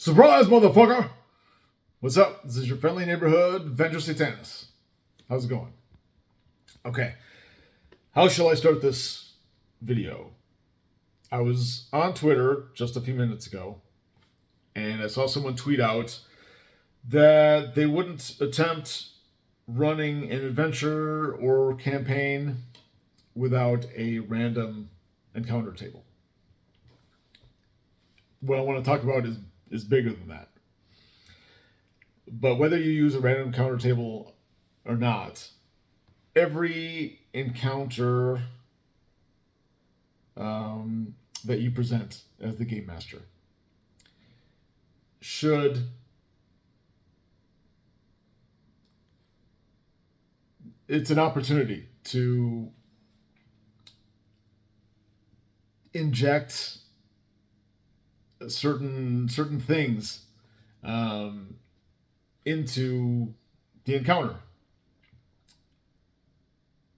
Surprise, motherfucker! What's up? This is your friendly neighborhood Venger Satanis. How's it going? Okay. How shall I start this video? I was on Twitter just a few minutes ago, and I saw someone tweet out that they wouldn't attempt running an adventure or campaign without a random encounter table. What I want to talk about is bigger than that. But whether you use a random encounter table or not, every encounter that you present as the game master it's an opportunity to inject certain things into the encounter.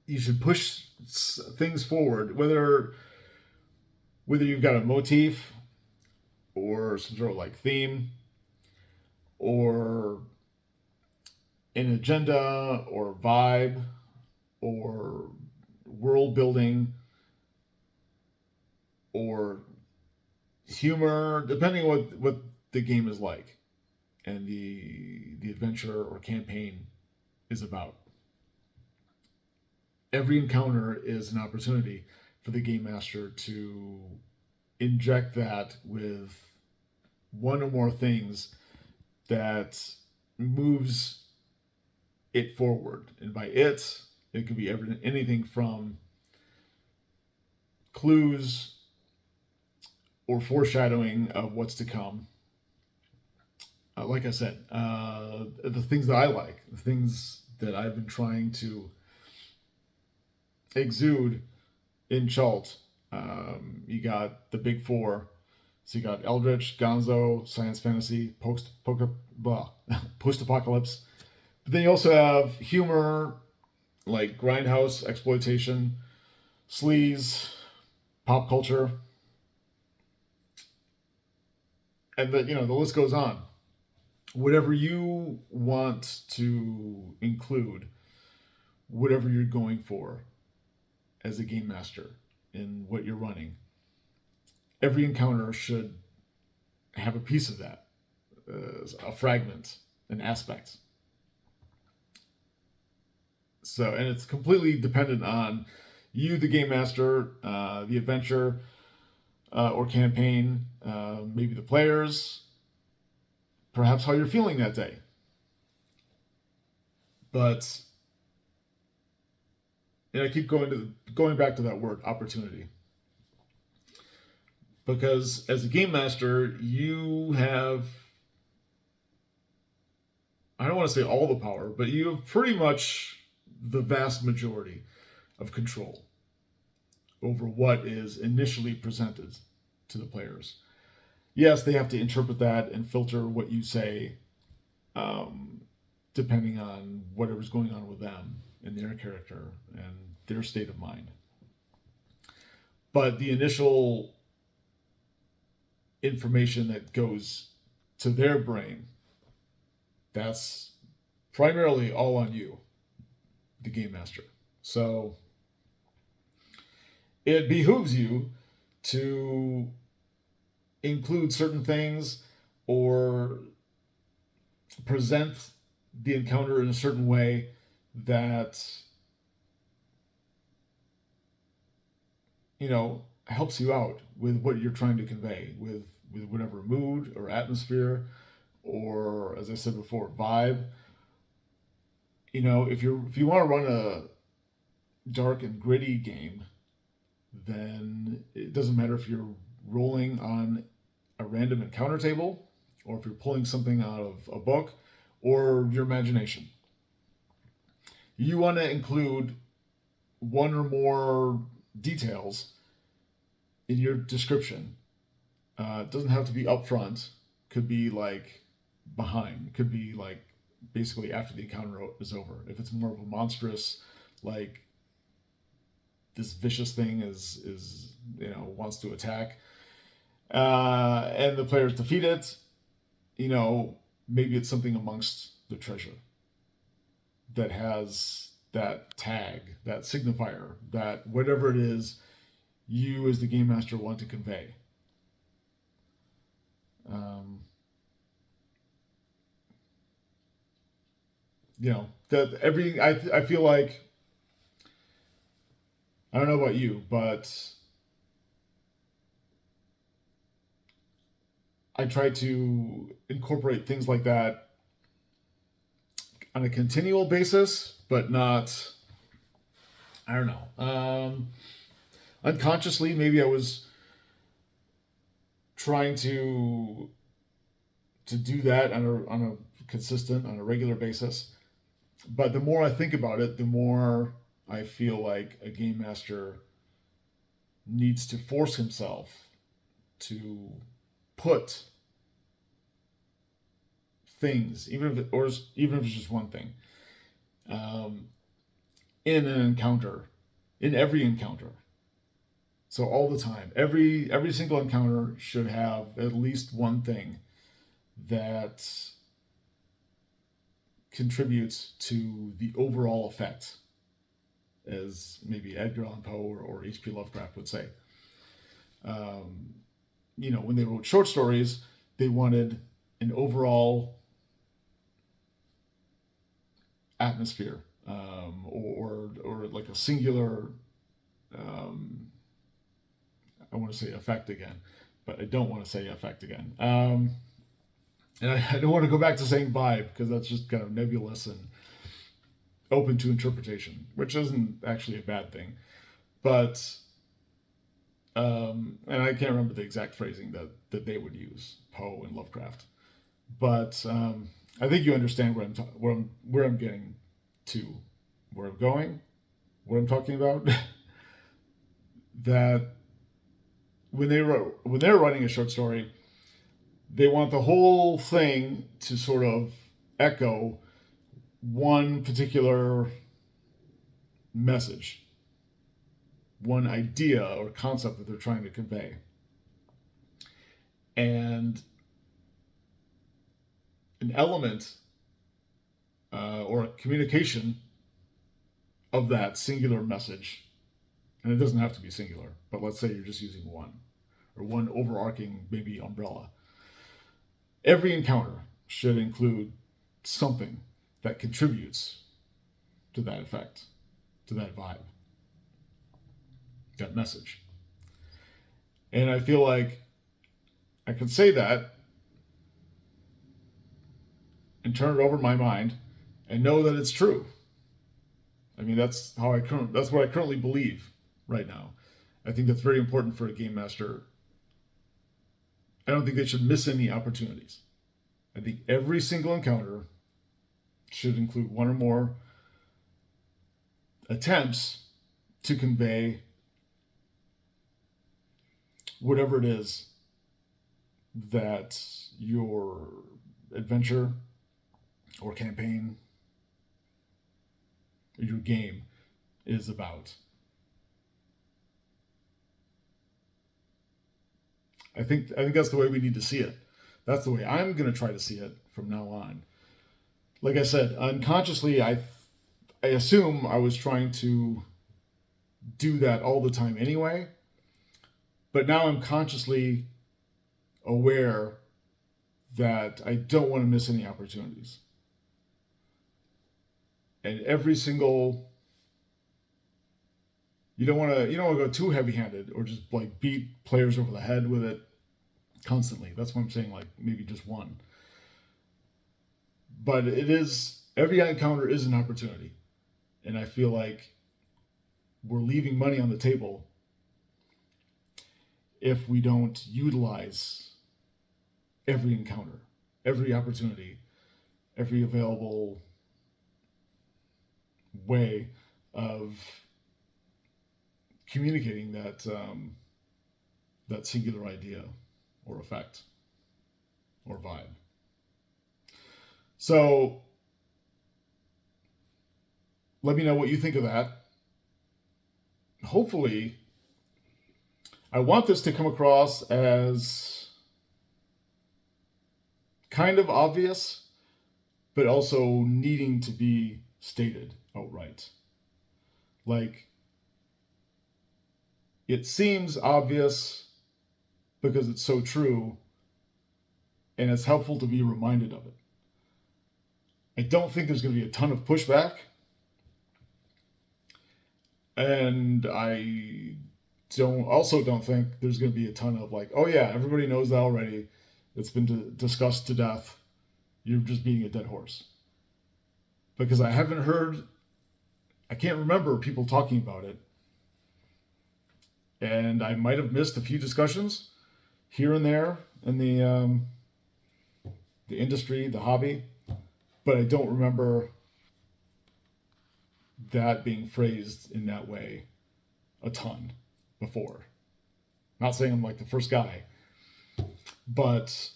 You should push things forward, whether you've got a motif or some sort of like theme or an agenda or vibe or world building or humor, depending on what the game is like and the adventure or campaign is about. Every encounter is an opportunity for the game master to inject that with one or more things that moves it forward. And by it could be anything from clues or foreshadowing of what's to come. Like I said, the things that I like, the things that I've been trying to exude in Chult. You got the big four. So you got Eldritch, Gonzo, Science Fantasy, Post-Apocalypse. But then you also have humor, like Grindhouse, Exploitation, Sleaze, Pop Culture. And the list goes on. Whatever you want to include, whatever you're going for as a game master in what you're running, every encounter should have a piece of that, a fragment, an aspect. So, and it's completely dependent on you, the game master, the adventure or campaign, maybe the players, perhaps how you're feeling that day. But and I keep going back to that word, opportunity. Because as a game master, you have, I don't want to say all the power, but you have pretty much the vast majority of control over what is initially presented to the players. Yes, they have to interpret that and filter what you say depending on whatever's going on with them and their character and their state of mind. But the initial information that goes to their brain, that's primarily all on you, the game master. So it behooves you to include certain things or present the encounter in a certain way that helps you out with what you're trying to convey, with whatever mood or atmosphere or, as I said before, vibe. If you want to run a dark and gritty game, then it doesn't matter if you're rolling on a random encounter table or if you're pulling something out of a book or your imagination. You want to include one or more details in your description. It doesn't have to be upfront. Could be like behind. Could be like basically after the encounter is over. If it's more of a monstrous, like this vicious thing wants to attack, and the players defeat it, maybe it's something amongst the treasure that has that tag, that signifier, that whatever it is you as the game master want to convey. Um, that I feel like, I don't know about you, but I try to incorporate things like that on a continual basis, but not, I don't know. Unconsciously, maybe I was trying to do that on a consistent, on a regular basis. But the more I think about it, the more I feel like a game master needs to force himself to put things, even if it's just one thing, um, in an encounter, in every encounter. So all the time, every single encounter should have at least one thing that contributes to the overall effect, as maybe Edgar Allan Poe or H.P. Lovecraft would say. Um, when they wrote short stories, they wanted an overall atmosphere, or like a singular, I want to say effect again, but I don't want to say effect again. And I don't want to go back to saying vibe, because that's just kind of nebulous and open to interpretation, which isn't actually a bad thing. But and I can't remember the exact phrasing that they would use, Poe and Lovecraft. But I think you understand where I'm getting to, where I'm going, what I'm talking about. That when they're writing a short story, they want the whole thing to sort of echo one particular message, one idea or concept that they're trying to convey. And an element or a communication of that singular message, and it doesn't have to be singular, but let's say you're just using one, or one overarching maybe umbrella. Every encounter should include something that contributes to that effect, to that vibe, that message. And I feel like I can say that and turn it over in my mind and know that it's true. I mean, that's what I currently believe right now. I think that's very important for a game master. I don't think they should miss any opportunities. I think every single encounter should include one or more attempts to convey whatever it is that your adventure or campaign or your game is about. I think that's the way we need to see it. That's the way I'm going to try to see it from now on. Like I said, unconsciously, I assume I was trying to do that all the time anyway. But now I'm consciously aware that I don't want to miss any opportunities. And every single, you don't want to go too heavy-handed or just like beat players over the head with it constantly. That's what I'm saying, like maybe just one. But every encounter is an opportunity. And I feel like we're leaving money on the table if we don't utilize every encounter, every opportunity, every available way of communicating that singular idea or effect or vibe. So let me know what you think of that. Hopefully, I want this to come across as kind of obvious, but also needing to be stated outright. Like, it seems obvious because it's so true, and it's helpful to be reminded of it. I don't think there's going to be a ton of pushback, and I don't think there's going to be a ton of like, oh yeah, everybody knows that already. It's been discussed to death. You're just beating a dead horse. Because I haven't heard, I can't remember people talking about it, and I might have missed a few discussions here and there in the industry, the hobby, but I don't remember that being phrased in that way a ton before. Not saying I'm like the first guy, but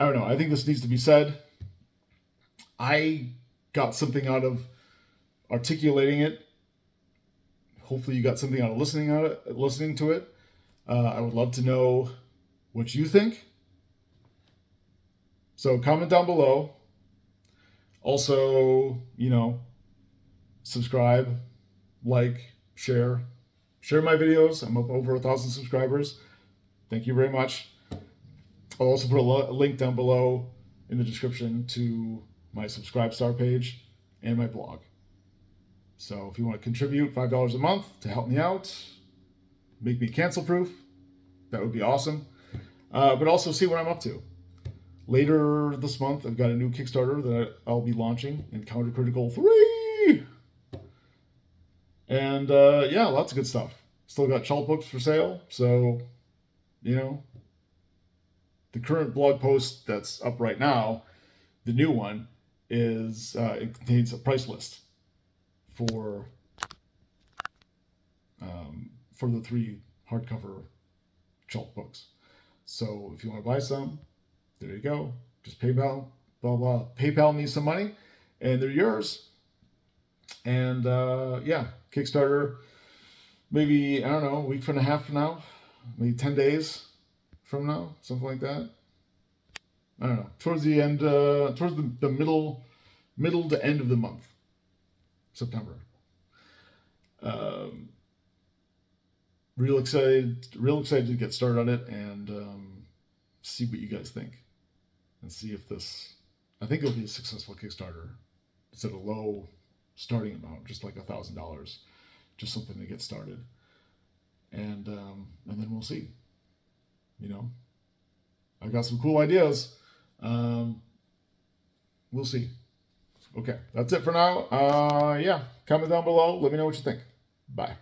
I don't know. I think this needs to be said. I got something out of articulating it. Hopefully, you got something out of listening to it. I would love to know what you think. So comment down below. Also, subscribe, like, share my videos. I'm up over 1,000 subscribers. Thank you very much. I'll also put a link down below in the description to my Subscribe Star page and my blog. So if you want to contribute $5 a month to help me out, make me cancel proof, that would be awesome. But also see what I'm up to. Later this month, I've got a new Kickstarter that I'll be launching, Encounter Critical 3! And yeah, lots of good stuff. Still got chalt books for sale, so, the current blog post that's up right now, the new one, it contains a price list for the 3 hardcover chalt books. So if you want to buy some, there you go. Just PayPal, blah, blah. PayPal me some money, and they're yours. And yeah, Kickstarter, maybe, I don't know, a week and a half from now, maybe 10 days from now, something like that. I don't know. Towards the end, towards the middle to end of the month, September. Real excited to get started on it and see what you guys think, and see if I think it'll be a successful Kickstarter. It's at a low starting amount, just like $1,000, just something to get started, and then we'll see. I've got some cool ideas. We'll see. Okay, that's it for now. Yeah, comment down below. Let me know what you think. Bye.